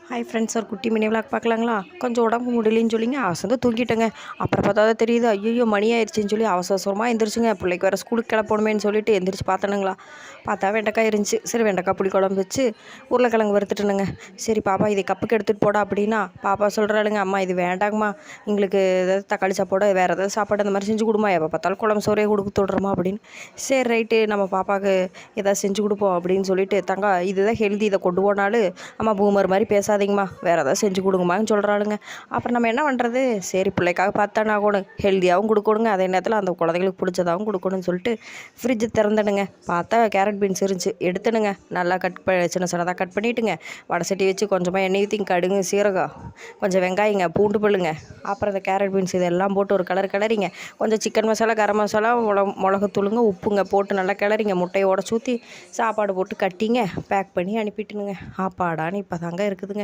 Hi friends, ஒரு குட்டி mini vlog பார்க்கலாங்களா? கொஞ்சம் உடம்பு முடியலன்னு சொல்லிங்க அசந்து தூங்கிட்டேங்க. அப்புறம் பார்த்தா தான் தெரியுது, ஐயோ மணி ஆயிடுச்சுன்னு சொல்லி அவசர அவசரமாக எந்திரிச்சுங்க. பிள்ளைக்கு வேறு ஸ்கூலுக்கு கிளப்பணுமேன்னு சொல்லிட்டு எந்திரிச்சு பார்த்தனுங்களா, பார்த்தா வெண்டைக்காய் இருந்துச்சு. சரி வெண்டைக்காய் புளி குழம்பு வச்சு உருளைக்கிழங்கு வறுத்துட்டுனுங்க. சரி பாப்பா இதை கப்புக்கு எடுத்துகிட்டு போடா அப்படின்னா, பாப்பா சொல்கிறாளுங்க, அம்மா இது வேண்டாங்கம்மா, எங்களுக்கு ஏதாவது தக்காளி சாப்பாடு வேறு ஏதாவது சாப்பாடு அந்த மாதிரி செஞ்சு கொடுமா, எப்போ பார்த்தாலும் குழம்பு சோறே கொடுக்க தொடுறோமா அப்படின்னு. சரி ரைட்டு, நம்ம பாப்பாவுக்கு ஏதாவது செஞ்சு கொடுப்போம் அப்படின்னு சொல்லிட்டு, இதுதான் ஹெல்தி, இதை கொண்டு போனாலும் அம்மா பூமர் மாதிரி பேசாதீங்கம்மா, வேறு ஏதாவது செஞ்சு கொடுங்கம்மான்னு சொல்கிறாளுங்க. அப்புறம் நம்ம என்ன பண்ணுறது, சரி பிள்ளைக்காக பார்த்தானே ஆகணும், ஹெல்த்தியாகவும் கொடுக்கணுங்க, அதே நேரத்தில் அந்த குழந்தைங்களுக்கு பிடிச்சதாகவும் கொடுக்கணும்னு சொல்லிட்டு ஃப்ரிட்ஜு திறந்துடுங்க. பார்த்தா கேரட் பீன்ஸ் இருந்துச்சு, எடுத்துனுங்க. நல்லா சின்ன சின்னதாக கட் பண்ணிவிட்டுங்க. வடை சட்டி வச்சு கொஞ்சமாக எண்ணெய் ஊற்றி கடுகு சீரகம் கொஞ்சம் வெங்காயங்க பூண்டு பல்லுங்க, அப்புறம் இந்த கேரட் பீன்ஸ் இதெல்லாம் போட்டு ஒரு கிளறிங்க. கொஞ்சம் சிக்கன் மசாலா கரம் மசாலா மிளகுத்தூளுங்க உப்புங்க போட்டு நல்லா கிளறிங்க. முட்டையை உடச்சி ஊற்றி சாப்பாடு போட்டு கட்டிங்க, பேக் பண்ணி அனுப்பிட்டுனுங்க. ஆப்பாடான்னு இப்போ தாங்க இருக்குதுங்க.